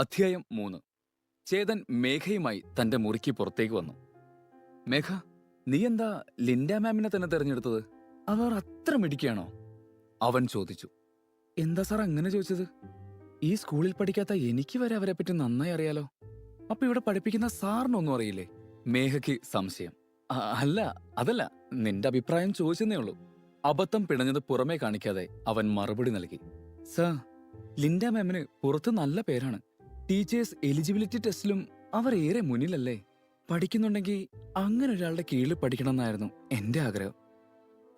അധ്യായം 3. ചേതൻ മേഘയുമായി തന്റെ മുറിക്ക് പുറത്തേക്ക് വന്നു. മേഘ, നീ എന്താ ലിൻഡ മാമിനെ തന്നെ തെരഞ്ഞെടുത്തത്? അവർ അത്ര മിടിക്കുകയാണോ? അവൻ ചോദിച്ചു. എന്താ സാർ അങ്ങനെ ചോദിച്ചത്? ഈ സ്കൂളിൽ പഠിക്കാത്ത എനിക്ക് വരെ അവരെ പറ്റി നന്നായി അറിയാലോ. അപ്പൊ ഇവിടെ പഠിപ്പിക്കുന്ന സാറിനൊന്നും അറിയില്ലേ? മേഘയ്ക്ക് സംശയം. അല്ല, അതല്ല, നിന്റെ അഭിപ്രായം ചോദിച്ചെന്നേ ഉള്ളൂ. അബദ്ധം പിടഞ്ഞത് പുറമേ കാണിക്കാതെ അവൻ മറുപടി നൽകി. സാർ, ലിൻഡ മാമിന് പുറത്ത് നല്ല പേരാണ്. ടീച്ചേഴ്സ് എലിജിബിലിറ്റി ടെസ്റ്റിലും അവർ ഏറെ മുന്നിലല്ലേ. പഠിക്കുന്നുണ്ടെങ്കിൽ അങ്ങനെ ഒരാളുടെ കീഴിൽ പഠിക്കണമെന്നായിരുന്നു എന്റെ ആഗ്രഹം.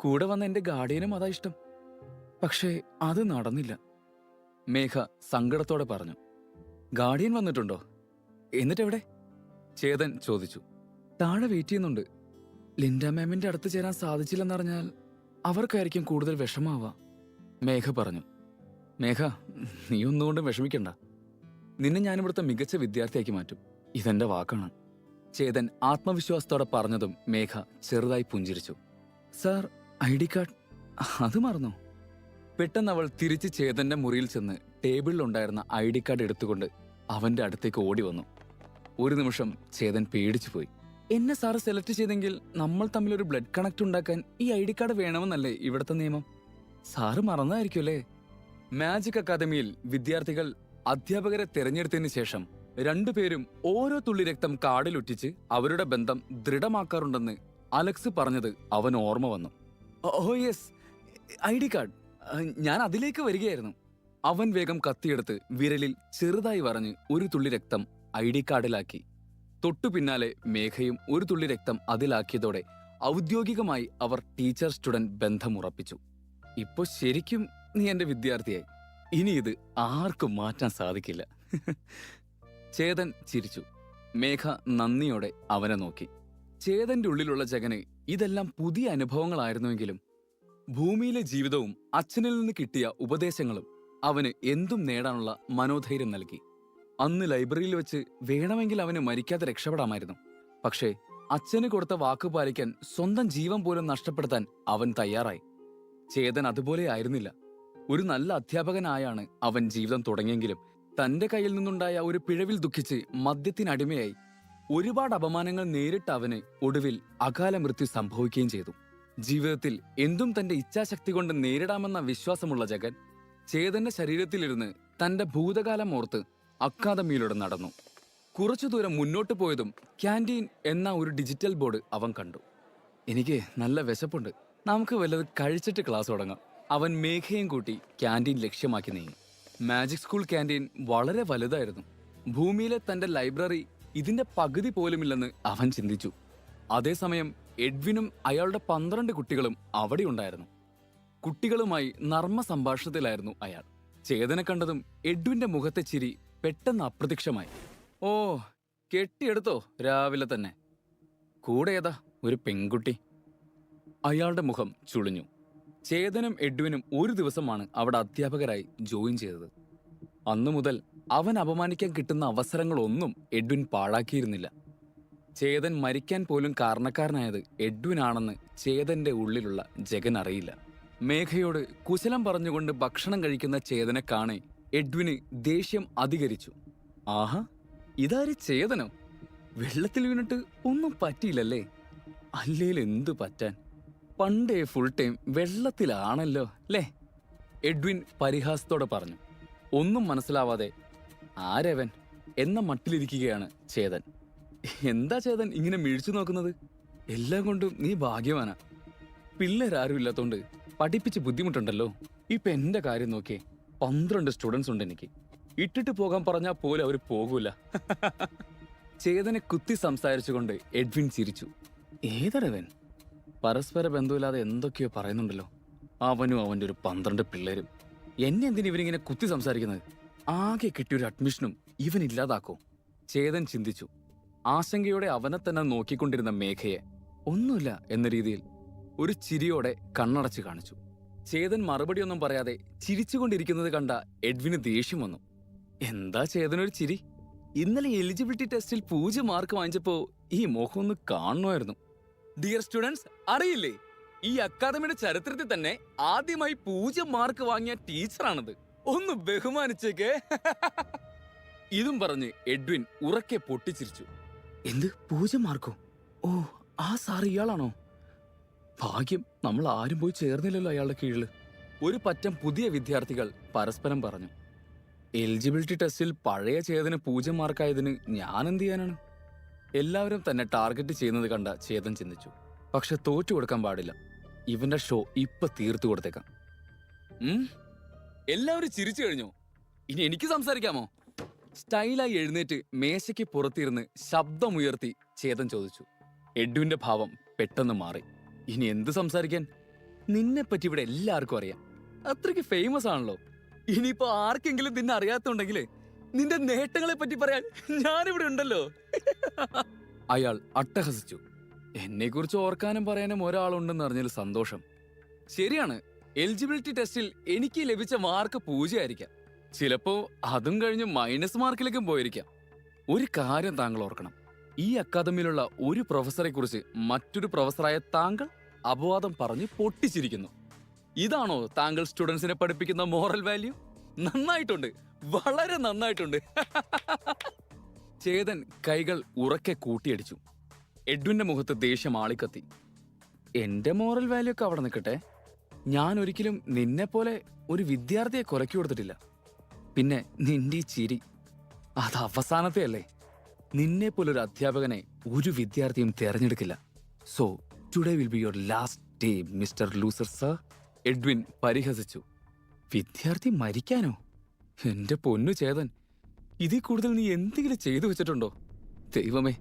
കൂടെ വന്ന എന്റെ ഗാർഡിയനും അതാ ഇഷ്ടം. പക്ഷേ അത് നടന്നില്ല. മേഘ സങ്കടത്തോടെ പറഞ്ഞു. ഗാർഡിയൻ വന്നിട്ടുണ്ടോ? എന്നിട്ടെവിടെ? ചേതൻ ചോദിച്ചു. താഴെ വെയിറ്റ് ചെയ്യുന്നുണ്ട്. ലിൻഡ മാമിന്റെ അടുത്ത് ചേരാൻ സാധിച്ചില്ലെന്നറിഞ്ഞാൽ അവർക്കായിരിക്കും കൂടുതൽ വിഷമാവാ. മേഘ പറഞ്ഞു. മേഘ, നീ ഒന്നുകൊണ്ടും വിഷമിക്കണ്ട. നിന്നെ ഞാനിവിടുത്തെ മികച്ച വിദ്യാർത്ഥിയാക്കി മാറ്റും. ഇതെന്റെ വാക്കാണ്. ചേതൻ ആത്മവിശ്വാസത്തോടെ പറഞ്ഞതും മേഘ ചെറുതായി പുഞ്ചിരിച്ചു. സാർ, ID കാർഡ് അത് മറന്നോ? പെട്ടെന്ന് അവൾ തിരിച്ച് ചേതന്റെ മുറിയിൽ ചെന്ന് ടേബിളിലുണ്ടായിരുന്ന ID കാർഡ് എടുത്തുകൊണ്ട് അവന്റെ അടുത്തേക്ക് ഓടി വന്നു. ഒരു നിമിഷം ചേതൻ പേടിച്ചു പോയി. എന്നെ സാറ് സെലക്ട് ചെയ്തെങ്കിൽ നമ്മൾ തമ്മിലൊരു ബ്ലഡ് കണക്ട് ഉണ്ടാക്കാൻ ഈ ID കാർഡ് വേണമെന്നല്ലേ ഇവിടുത്തെ നിയമം? സാറ് മറന്നായിരിക്കുമല്ലേ? മാജിക് അക്കാദമിയിൽ വിദ്യാർത്ഥികൾ അധ്യാപകരെ തെരഞ്ഞെടുത്തതിന് ശേഷം രണ്ടുപേരും ഓരോ തുള്ളി രക്തം കാർഡിലൊറ്റിച്ച് അവരുടെ ബന്ധം ദൃഢമാക്കാറുണ്ടെന്ന് അലക്സ് പറഞ്ഞത് അവൻ ഓർമ്മ വന്നു. Oh yes, ID card. ഞാൻ അതിലേക്ക് വരികയായിരുന്നു. അവൻ വേഗം കത്തിയെടുത്ത് വിരലിൽ ചെറുതായി വരഞ്ഞ് ഒരു തുള്ളി രക്തം ID കാർഡിലാക്കി. തൊട്ടു പിന്നാലെ മേഘയും ഒരു തുള്ളി രക്തം അതിലാക്കിയതോടെ ഔദ്യോഗികമായി അവർ ടീച്ചർ സ്റ്റുഡന്റ് ബന്ധം ഉറപ്പിച്ചു. ഇപ്പൊ ശരിക്കും നീ എന്റെ വിദ്യാർത്ഥിയായി. ഇനി ഇത് ആർക്കും മാറ്റാൻ സാധിക്കില്ല. ചേതൻ ചിരിച്ചു. മേഘ നന്ദിയോടെ അവനെ നോക്കി. ചേതന്റെ ഉള്ളിലുള്ള ജഗന് ഇതെല്ലാം പുതിയ അനുഭവങ്ങളായിരുന്നുവെങ്കിലും ഭൂമിയിലെ ജീവിതവും അച്ഛനിൽ നിന്ന് കിട്ടിയ ഉപദേശങ്ങളും അവന് എന്തും നേടാനുള്ള മനോധൈര്യം നൽകി. അന്ന് ലൈബ്രറിയിൽ വെച്ച് വേണമെങ്കിൽ അവന് മരിക്കാതെ രക്ഷപ്പെടാമായിരുന്നു. പക്ഷേ അച്ഛന് കൊടുത്ത വാക്ക് പാലിക്കാൻ സ്വന്തം ജീവൻ പോലും നഷ്ടപ്പെടുത്താൻ അവൻ തയ്യാറായി. ചേതൻ അതുപോലെ ആയിരുന്നില്ല. ഒരു നല്ല അധ്യാപകനായാണ് അവൻ ജീവിതം തുടങ്ങിയെങ്കിലും തന്റെ കയ്യിൽ നിന്നുണ്ടായ ഒരു പിഴവിൽ ദുഃഖിച്ച് മദ്യത്തിനടിമയായി ഒരുപാട് അപമാനങ്ങൾ നേരിട്ട അവന് ഒടുവിൽ അകാല മൃത്യു സംഭവിക്കുകയും ചെയ്തു. ജീവിതത്തിൽ എന്തും തന്റെ ഇച്ഛാശക്തി കൊണ്ട് നേരിടാമെന്ന വിശ്വാസമുള്ള ജഗൻ ചേതന്റെ ശരീരത്തിലിരുന്ന് തന്റെ ഭൂതകാലം ഓർത്ത് അക്കാദമിയിലൂടെ നടന്നു. കുറച്ചു ദൂരം മുന്നോട്ട് പോയതും ക്യാൻറ്റീൻ എന്ന ഒരു ഡിജിറ്റൽ ബോർഡ് അവൻ കണ്ടു. എനിക്ക് നല്ല വിശപ്പുണ്ട്, നമുക്ക് വല്ലത് കഴിച്ചിട്ട് ക്ലാസ് തുടങ്ങാം. അവൻ മേഘയും കൂട്ടി ക്യാൻറ്റീൻ ലക്ഷ്യമാക്കി നീങ്ങി. മാജിക് സ്കൂൾ ക്യാൻറ്റീൻ വളരെ വലുതായിരുന്നു. ഭൂമിയിലെ തന്റെ ലൈബ്രറി ഇതിന്റെ പകുതി പോലുമില്ലെന്ന് അവൻ ചിന്തിച്ചു. അതേസമയം എഡ്വിനും അയാളുടെ 12 കുട്ടികളും അവിടെ ഉണ്ടായിരുന്നു. കുട്ടികളുമായി നർമ്മ സംഭാഷണത്തിലായിരുന്നു അയാൾ. ചേതനെ കണ്ടതും എഡ്വിന്റെ മുഖത്തെ ചിരി പെട്ടെന്ന് അപ്രത്യക്ഷമായി. ഓ, കെട്ടിയെടുത്തോ രാവിലെ തന്നെ? കൂടെ ഏതാ ഒരു പെൺകുട്ടി? അയാളുടെ മുഖം ചുളിഞ്ഞു. ചേതനും എഡ്വിനും ഒരു ദിവസമാണ് അവിടെ അധ്യാപകരായി ജോയിൻ ചെയ്തത്. അന്നു മുതൽ അവൻ അപമാനിക്കാൻ കിട്ടുന്ന അവസരങ്ങളൊന്നും എഡ്വിൻ പാഴാക്കിയിരുന്നില്ല. ചേതൻ മരിക്കാൻ പോലും കാരണക്കാരനായത് എഡ്വിനാണെന്ന് ചേതന്റെ ഉള്ളിലുള്ള ജഗൻ അറിയില്ല. മേഘയോട് കുശലം പറഞ്ഞുകൊണ്ട് ഭക്ഷണം കഴിക്കുന്ന ചേതനെ കാണെ എഡ്വിന് ദേഷ്യം അധികരിച്ചു. ആഹാ, ഇതാര് ചേതനോ? വെള്ളത്തിൽ വീണിട്ട് ഒന്നും പറ്റിയില്ലല്ലേ? അല്ലേൽ എന്തു പറ്റാൻ, പണ്ടേ ഫുൾ ടൈം വെള്ളത്തിലാണല്ലോ അല്ലേ? എഡ്വിൻ പരിഹാസത്തോടെ പറഞ്ഞു. ഒന്നും മനസ്സിലാവാതെ ആരവൻ എന്ന മട്ടിലിരിക്കുകയാണ് ചേതൻ. എന്താ ചേതൻ ഇങ്ങനെ മിഴിച്ചു നോക്കുന്നത്? എല്ലാം കൊണ്ടും നീ ഭാഗ്യവാനാ. പിള്ളേരാരും ഇല്ലാത്തോണ്ട് പഠിപ്പിച്ച് ബുദ്ധിമുട്ടുണ്ടല്ലോ. ഇപ്പൊ എന്റെ കാര്യം നോക്കിയേ, 12 സ്റ്റുഡൻസ് ഉണ്ട് എനിക്ക്. ഇട്ടിട്ട് പോകാൻ പറഞ്ഞാൽ പോലും അവര് പോകൂല. ചേതനെ കുത്തി സംസാരിച്ചുകൊണ്ട് എഡ്വിൻ ചിരിച്ചു. ഏതരവൻ? പരസ്പര ബന്ധമില്ലാതെ എന്തൊക്കെയോ പറയുന്നുണ്ടല്ലോ. അവനും അവന്റെ ഒരു 12 പിള്ളേരും. എന്നെ എന്തിന് ഇവനിങ്ങനെ കുത്തി സംസാരിക്കുന്നത്? ആകെ കിട്ടിയൊരു അഡ്മിഷനും ഇവൻ ഇല്ലാതാക്കോ? ചേതൻ ചിന്തിച്ചു. ആശങ്കയോടെ അവനെ തന്നെ നോക്കിക്കൊണ്ടിരുന്ന മേഘയെ ഒന്നുമില്ല എന്ന രീതിയിൽ ഒരു ചിരിയോടെ കണ്ണടച്ച് കാണിച്ചു. ചേതൻ മറുപടിയൊന്നും പറയാതെ ചിരിച്ചുകൊണ്ടിരിക്കുന്നത് കണ്ട എഡ്വിന് ദേഷ്യം വന്നു. എന്താ ചേതനൊരു ചിരി? ഇന്നലെ എലിജിബിലിറ്റി ടെസ്റ്റിൽ 0 മാർക്ക് വാങ്ങിച്ചപ്പോ ഈ മുഖം ഒന്ന് കാണണമായിരുന്നു. ഡിയർ സ്റ്റുഡൻസ്, അറിയില്ലേ, ഈ അക്കാദമിയുടെ ചരിത്രത്തിൽ തന്നെ ആദ്യമായി 0 മാർക്ക് വാങ്ങിയ ടീച്ചറാണത്. ഒന്ന് ബഹുമാനിച്ചേക്കേ. ഇതും പറഞ്ഞ് എഡ്വിൻ ഉറക്കെ പൊട്ടിച്ചിരിച്ചു. എന്ത് 0 മാർക്കോ? ഓ, ആ സാർ ഇയാളാണോ? ഭാഗ്യം നമ്മൾ ആരും പോയി ചേർന്നില്ലല്ലോ അയാളുടെ കീഴിൽ. ഒരു പറ്റം പുതിയ വിദ്യാർത്ഥികൾ പരസ്പരം പറഞ്ഞു. എലിജിബിലിറ്റി ടെസ്റ്റിൽ പഴയ ചേതന് 0 മാർക്കായതിന് ഞാൻ എന്ത് ചെയ്യാനാണ്? എല്ലാവരും തന്നെ ടാർഗറ്റ് ചെയ്യുന്നത് കണ്ട ചേതൻ ചിന്തിച്ചു. പക്ഷെ തോറ്റു കൊടുക്കാൻ പാടില്ല. ഇവന്റെ ഷോ ഇപ്പൊ തീർത്തു കൊടുത്തേക്കാം. എല്ലാവരും ചിരിച്ചു കഴിഞ്ഞു. ഇനി എനിക്ക് സംസാരിക്കാമോ? സ്റ്റൈലായി എഴുന്നേറ്റ് മേശയ്ക്ക് പുറത്തിരുന്ന് ശബ്ദമുയർത്തി ചേതൻ ചോദിച്ചു. എഡ്വിന്റെ ഭാവം പെട്ടെന്ന് മാറി. ഇനി എന്ത് സംസാരിക്കാൻ? നിന്നെപ്പറ്റി ഇവിടെ എല്ലാവർക്കും അറിയാം. അത്രയ്ക്ക് ഫേമസ് ആണല്ലോ. ഇനിയിപ്പോ ആർക്കെങ്കിലും നിന്നെ അറിയാത്തുണ്ടെങ്കിൽ നിന്റെ നേട്ടങ്ങളെ പറ്റി പറയാൻ ഞാനിവിടെ ഉണ്ടല്ലോ. അയാൾ അട്ടഹസിച്ചു. എന്നെക്കുറിച്ച് ഓർക്കാനും പറയാനും ഒരാളുണ്ടെന്ന് അറിഞ്ഞതിൽ സന്തോഷം. ശരിയാണ്, എലിജിബിലിറ്റി ടെസ്റ്റിൽ എനിക്ക് ലഭിച്ച മാർക്ക് 0 ആയിരിക്കാം. ചിലപ്പോ അതും കഴിഞ്ഞ് മൈനസ് മാർക്കിലേക്കും പോയിരിക്കാം. ഒരു കാര്യം താങ്കൾ ഓർക്കണം. ഈ അക്കാദമിയിലുള്ള ഒരു പ്രൊഫസറെ കുറിച്ച് മറ്റൊരു പ്രൊഫസറായ താങ്കൾ അപവാദം പറഞ്ഞ് പൊട്ടിച്ചിരിക്കുന്നു. ഇതാണോ താങ്കൾ സ്റ്റുഡൻസിനെ പഠിപ്പിക്കുന്ന മോറൽ വാല്യൂ? നന്നായിട്ടുണ്ട്, വളരെ നന്നായിട്ടുണ്ട്. ചേതൻ കൈകൾ ഉറക്കെ കൂട്ടിയടിച്ചു. എഡ്വിന്റെ മുഖത്ത് ദേഷ്യം ആളിക്കത്തി. എന്റെ മോറൽ വാല്യൂ ഒക്കെ അവിടെ നിൽക്കട്ടെ. ഞാൻ ഒരിക്കലും നിന്നെപ്പോലെ ഒരു വിദ്യാർത്ഥിയെ കൊലക്കി കൊടുത്തിട്ടില്ല. പിന്നെ നിന്റെ ഈ ചിരി, അത് അവസാനത്തെ അല്ലേ? നിന്നെപ്പോലൊരു അധ്യാപകനെ ഒരു വിദ്യാർത്ഥിയും തെരഞ്ഞെടുക്കില്ല. So today will be your last day mister loser sir. Edwin പരിഹസിച്ചു. വിദ്യാർത്ഥി മരിക്കാനോ? എന്റെ പൊന്നു ചേതൻ, ഇതിൽ കൂടുതൽ നീ എന്തെങ്കിലും ചെയ്തു വെച്ചിട്ടുണ്ടോ? ദൈവമേ,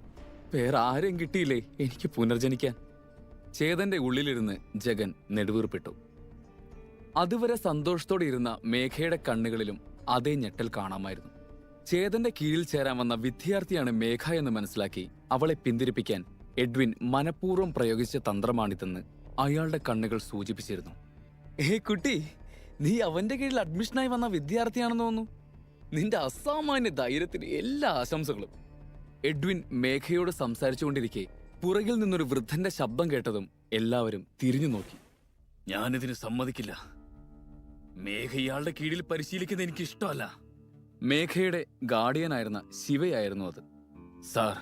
വേറെ ആരെയും കിട്ടിയില്ലേ എനിക്ക് പുനർജനിക്കാൻ? ചേതന്റെ ഉള്ളിലിരുന്ന് ജഗൻ നെടുവീർപ്പിട്ടു. അതുവരെ സന്തോഷത്തോടെ ഇരുന്ന മേഘയുടെ കണ്ണുകളിലും അതേ ഞെട്ടൽ കാണാമായിരുന്നു. ചേതന്റെ കീഴിൽ ചേരാൻ വന്ന വിദ്യാർത്ഥിയാണ് മേഘ എന്ന് മനസ്സിലാക്കി അവളെ പിന്തിരിപ്പിക്കാൻ എഡ്വിൻ മനഃപൂർവ്വം പ്രയോഗിച്ച തന്ത്രമാണിതെന്ന് അയാളുടെ കണ്ണുകൾ സൂചിപ്പിച്ചിരുന്നു. കുട്ടി, നീ അവന്റെ കീഴിൽ അഡ്മിഷനായി വന്ന വിദ്യാർത്ഥിയാണെന്ന് തോന്നുന്നു. നിന്റെ അസാമാന്യ ധൈര്യത്തിന് എല്ലാ ആശംസകളും. എഡ്വിൻ മേഘയോട് സംസാരിച്ചുകൊണ്ടിരിക്കെ പുറകിൽ നിന്നൊരു വൃദ്ധന്റെ ശബ്ദം കേട്ടതും എല്ലാവരും തിരിഞ്ഞു നോക്കി. ഞാനിതിന് സമ്മതിക്കില്ല. മേഘ ഇയാളുടെ കീഴിൽ പരിശീലിക്കുന്നത് എനിക്ക് ഇഷ്ടമല്ല. മേഘയുടെ ഗാർഡിയനായിരുന്ന ശിവയായിരുന്നു അത്. സാർ,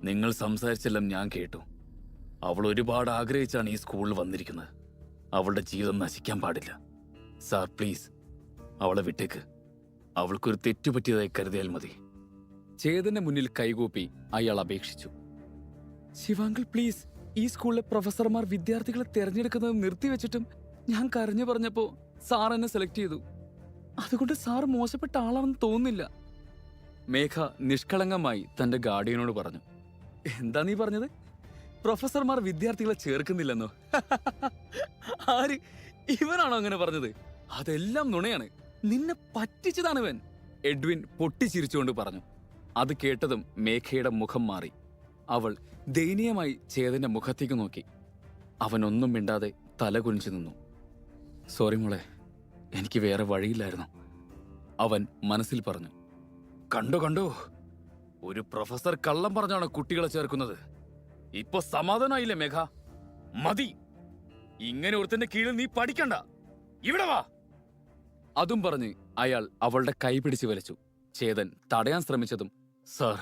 നിങ്ങൾ സംസാരിച്ചെല്ലാം ഞാൻ കേട്ടു. അവൾ ഒരുപാട് ആഗ്രഹിച്ചാണ് ഈ സ്കൂളിൽ വന്നിരിക്കുന്നത്. അവളുടെ ജീവിതം നശിക്കാൻ പാടില്ല. സാർ പ്ലീസ്, അവളെ വിട്ടേക്ക്. അവൾക്കൊരു തെറ്റുപറ്റിയതായി കരുതിയാൽ മതി. ചേതന്റെ മുന്നിൽ കൈകൂപ്പി അയാൾ അപേക്ഷിച്ചു. ശിവാങ്കിൾ പ്ലീസ്, ഈ സ്കൂളിലെ പ്രൊഫസർമാർ വിദ്യാർത്ഥികളെ തെരഞ്ഞെടുക്കുന്നത് നിർത്തിവെച്ചിട്ടും ഞാൻ കരഞ്ഞു പറഞ്ഞപ്പോ സാർ എന്നെ സെലക്ട് ചെയ്തു. അതുകൊണ്ട് സാർ മോശപ്പെട്ട ആളാണെന്ന് തോന്നുന്നില്ല. മേഘ നിഷ്കളങ്കമായി തന്റെ ഗാർഡിയനോട് പറഞ്ഞു. എന്താ നീ പറഞ്ഞത്? പ്രൊഫസർമാർ വിദ്യാർത്ഥികളെ ചേർക്കുന്നില്ലെന്നോ? ആര്? ഇവനാണോ അങ്ങനെ പറഞ്ഞത്? അതെല്ലാം നുണയാണ്. നിന്നെ പറ്റിച്ചതാണ് ഇവൻ. എഡ്വിൻ പൊട്ടിച്ചിരിച്ചുകൊണ്ട് പറഞ്ഞു. അത് കേട്ടതും മേഘയുടെ മുഖം മാറി. അവൾ ദയനീയമായി ചേതന്റെ മുഖത്തേക്ക് നോക്കി. അവനൊന്നും മിണ്ടാതെ തല കുനിച്ചു നിന്നു. സോറി മോളെ, എനിക്ക് വേറെ വഴിയില്ലായിരുന്നു, അവൻ മനസ്സിൽ പറഞ്ഞു. കണ്ടോ, ഒരു പ്രൊഫസർ കള്ളം പറഞ്ഞാണ് കുട്ടികളെ ചേർക്കുന്നത്. ഇപ്പൊ സമാധാനായില്ലേ മേഘ? മതി, ഇങ്ങനെ ഒരുത്തന്റെ കീഴിൽ നീ പഠിക്കണ്ട. ഇവിടെ വാ. അതും പറഞ്ഞ് അയാൾ അവളുടെ കൈ പിടിച്ചു വലിച്ചു. ചേതൻ തടയാൻ ശ്രമിച്ചതും, സാർ,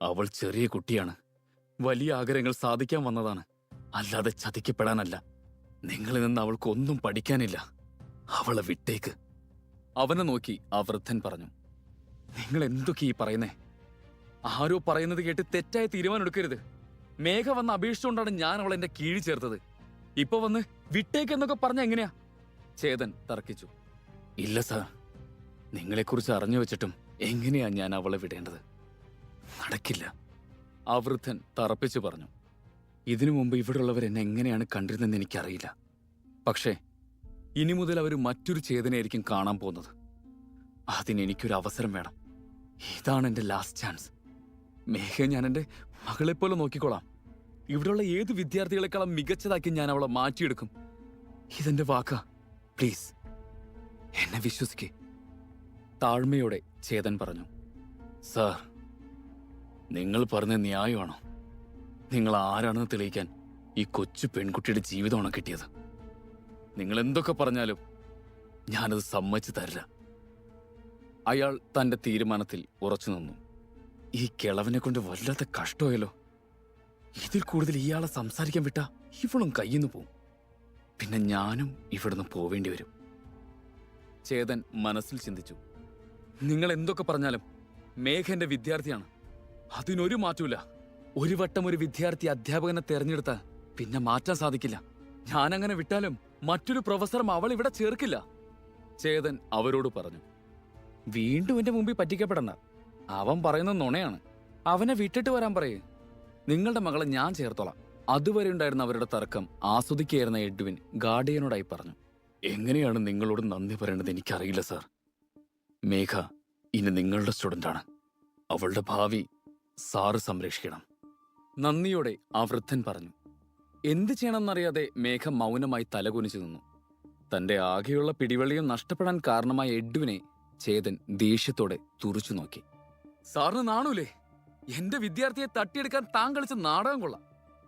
അവൾ ചെറിയ കുട്ടിയാണ്. വലിയ ആഗ്രഹങ്ങൾ സാധിക്കാൻ വന്നതാണ്, അല്ലാതെ ചതിക്കപ്പെടാനല്ല. നിങ്ങളിൽ നിന്ന് അവൾക്കൊന്നും പഠിക്കാനില്ല. അവളെ വിട്ടേക്ക്. അവനെ നോക്കി ആ വൃദ്ധൻ പറഞ്ഞു. നിങ്ങൾ എന്തൊക്കെ ഈ പറയുന്നേ? ആരോ പറയുന്നത് കേട്ട് തെറ്റായ തീരുമാനം എടുക്കരുത്. മേഘ വന്ന് അപേക്ഷിച്ചുകൊണ്ടാണ് ഞാൻ അവളെ എന്റെ കീഴിൽ ചേർത്തത്. ഇപ്പൊ വന്ന് വിട്ടേക്ക് എന്നൊക്കെ പറഞ്ഞ എങ്ങനെയാ? ചേതൻ തർക്കിച്ചു. ഇല്ല സാർ, നിങ്ങളെക്കുറിച്ച് അറിഞ്ഞു വെച്ചിട്ടും എങ്ങനെയാ ഞാൻ അവളെ വിടേണ്ടത്? നടക്കില്ല, ആ വൃദ്ധൻ തറപ്പിച്ചു പറഞ്ഞു. ഇതിനു മുമ്പ് ഇവിടെയുള്ളവർ എന്നെ എങ്ങനെയാണ് കണ്ടിരുന്നെന്ന് എനിക്കറിയില്ല. പക്ഷേ ഇനി മുതൽ അവർ മറ്റൊരു ചേതനയായിരിക്കും കാണാൻ പോകുന്നത്. അതിനെനിക്കൊരു അവസരം വേണം. ഇതാണ് എന്റെ ലാസ്റ്റ് ചാൻസ്. മേഘ ഞാൻ എന്റെ മകളെപ്പോലെ നോക്കിക്കോളാം. ഇവിടെയുള്ള ഏത് വിദ്യാർത്ഥികളെക്കാളും മികച്ചതാക്കി ഞാൻ അവളെ മാറ്റിയെടുക്കും. ഇതെന്റെ വാക്കാ. പ്ലീസ് എന്നെ വിശ്വസിക്കേ. താഴ്മയോടെ ചേതൻ പറഞ്ഞു. സാർ, നിങ്ങൾ പറഞ്ഞ ന്യായമാണോ? നിങ്ങൾ ആരാണെന്ന് തെളിയിക്കാൻ ഈ കൊച്ചു പെൺകുട്ടിയുടെ ജീവിതമാണ് കിട്ടിയത്. നിങ്ങൾ എന്തൊക്കെ പറഞ്ഞാലും ഞാനത് സമ്മതിച്ചു തരില്ല. അയാൾ തന്റെ തീരുമാനത്തിൽ ഉറച്ചു നിന്നു. ഈ കിളവനെ കൊണ്ട് വല്ലാത്ത കഷ്ടമായല്ലോ. ഇതിൽ കൂടുതൽ ഇയാളെ സംസാരിക്കാൻ വിട്ടാ ഇവളും കയ്യിന്ന് പോവും. പിന്നെ ഞാനും ഇവിടുന്ന് പോവേണ്ടി വരും. ചേതൻ മനസ്സിൽ ചിന്തിച്ചു. നിങ്ങൾ എന്തൊക്കെ പറഞ്ഞാലും മേഘ എന്റെ വിദ്യാർത്ഥിയാണ്. അതിനൊരു മാറ്റമില്ല. ഒരു വട്ടം ഒരു വിദ്യാർത്ഥി അധ്യാപകനെ തെരഞ്ഞെടുത്ത പിന്നെ മാറ്റാൻ സാധിക്കില്ല. ഞാനങ്ങനെ വിട്ടാലും മറ്റൊരു പ്രൊഫസറും അവൾ ഇവിടെ ചേർക്കില്ല. ചേതൻ അവരോട് പറഞ്ഞു. വീണ്ടും എന്റെ മുമ്പിൽ പറ്റിക്കപ്പെടണ്ട. അവൻ പറയുന്നത് നുണയാണ്. അവനെ വിട്ടിട്ട് വരാൻ പറയേ. നിങ്ങളുടെ മകളെ ഞാൻ ചേർത്തോളാം. അതുവരെ ഉണ്ടായിരുന്ന അവരുടെ തർക്കം ആസ്വദിക്കുകയായിരുന്ന എഡ്വിൻ ഗാർഡിയനോടായി പറഞ്ഞു. എങ്ങനെയാണ് നിങ്ങളോട് നന്ദി പറയേണ്ടത് എനിക്കറിയില്ല സാർ. മേഘ ഇനി നിങ്ങളുടെ സ്റ്റുഡന്റാണ്. അവളുടെ ഭാവി സാറ് സംരക്ഷിക്കണം. നന്ദിയോടെ ആ വൃദ്ധൻ പറഞ്ഞു. എന്തു ചെയ്യണമെന്നറിയാതെ മേഘ മൗനമായി തലകുനിച്ചു നിന്നു. തന്റെ ആകെയുള്ള പിടിവള്ളിയും നഷ്ടപ്പെടാൻ കാരണമായ എഡ്വിനെ ചേതൻ ദേഷ്യത്തോടെ തുറച്ചു നോക്കി. സാറിന് നാണൂലേ? എന്റെ വിദ്യാർത്ഥിയെ തട്ടിയെടുക്കാൻ താൻ കളിച്ച നാടകം കൊള്ളാം.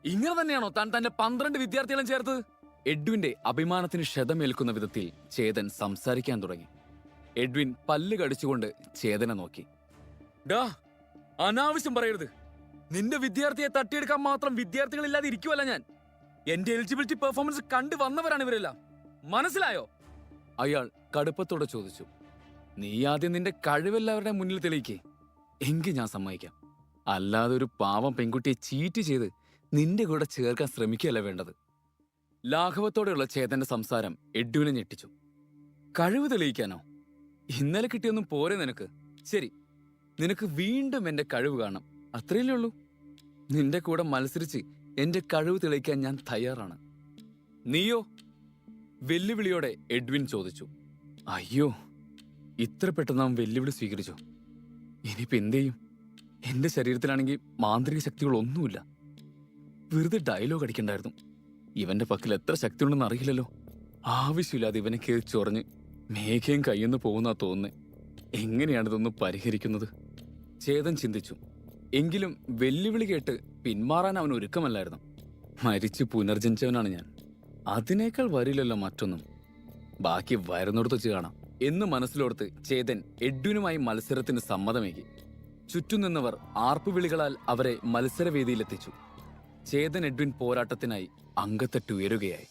ഇങ്ങനെ തന്നെയാണോ താൻ തന്റെ 12 വിദ്യാർത്ഥികളും ചേർത്തത്? എഡ്വിന്റെ അഭിമാനത്തിന് ക്ഷതമേൽക്കുന്ന വിധത്തിൽ ചേതൻ സംസാരിക്കാൻ തുടങ്ങി. എഡ്വിൻ പല്ല് കടിച്ചുകൊണ്ട് ചേതനെ നോക്കി. ഡാ, അനാവശ്യം പറയരുത്. നിന്റെ വിദ്യാർത്ഥിയെ തട്ടിയെടുക്കാൻ മാത്രം വിദ്യാർത്ഥികളില്ലാതെ ഇരിക്കുവല്ല ഞാൻ. എന്റെ എലിജിബിലിറ്റി പെർഫോമൻസ് കണ്ടു വന്നവരാണ് ഇവരെല്ലാം. മനസ്സിലായോ? അയാൾ കടുപ്പത്തോടെ ചോദിച്ചു. നീ ആദ്യം നിന്റെ കഴിവെല്ലാവരുടെ മുന്നിൽ തെളിയിക്കേ. എങ്കിൽ ഞാൻ സമ്മതിക്കാം. അല്ലാതെ ഒരു പാവം പെൺകുട്ടിയെ ചീറ്റ് ചെയ്ത് നിന്റെ കൂടെ ചേർക്കാൻ ശ്രമിക്കുകയല്ല വേണ്ടത്. ലാഘവത്തോടെയുള്ള ചേതന്റെ സംസാരം എഡ്വിനെ ഞെട്ടിച്ചു. കഴിവ് തെളിയിക്കാനോ? ഇന്നലെ കിട്ടിയൊന്നും പോരെ നിനക്ക്? ശരി, നിനക്ക് വീണ്ടും എന്റെ കഴിവ് കാണാം. അത്രയല്ലേ ഉള്ളൂ. നിന്റെ കൂടെ മത്സരിച്ച് എന്റെ കഴിവ് തെളിയിക്കാൻ ഞാൻ തയ്യാറാണ്. നീയോ? വെല്ലുവിളിയോടെ എഡ്വിൻ ചോദിച്ചു. അയ്യോ, ഇത്ര പെട്ടെന്ന് അവൻ വെല്ലുവിളി സ്വീകരിച്ചു. ഇനിയിപ്പോ എന്ത് ചെയ്യും? എന്റെ ശരീരത്തിലാണെങ്കിൽ മാന്ത്രിക ശക്തികളൊന്നുമില്ല. വെറുതെ ഡയലോഗ് അടിക്കണ്ടായിരുന്നു. ഇവന്റെ പക്കൽ എത്ര ശക്തി ഉണ്ടെന്ന് അറിയില്ലല്ലോ. ആവശ്യമില്ലാതെ ഇവനെ കയറി ചൊറഞ്ഞ് മേഘയും കയ്യെന്ന് പോകുന്നാ തോന്നുന്നേ. എങ്ങനെയാണിതൊന്ന് പരിഹരിക്കുന്നത്? ചേതൻ ചിന്തിച്ചു. എങ്കിലും വെല്ലുവിളി കേട്ട് പിന്മാറാൻ അവൻ ഒരുക്കമല്ലായിരുന്നു. മരിച്ച് പുനർജനിച്ചവനാണ് ഞാൻ. അതിനേക്കാൾ വരില്ലല്ലോ മറ്റൊന്നും. ബാക്കി വരുന്നിടത്ത് വെച്ച് കാണാം എന്ന് മനസ്സിലോർത്ത് ചേതൻ എഡ്വിനുമായി മത്സരത്തിന് സമ്മതമേകി. ചുറ്റും നിന്നവർ ആർപ്പുവിളികളാൽ അവരെ മത്സരവേദിയിലെത്തിച്ചു. ചേതൻ എഡ്വിൻ പോരാട്ടത്തിനായി അങ്കത്തട്ടുയരുകയായി.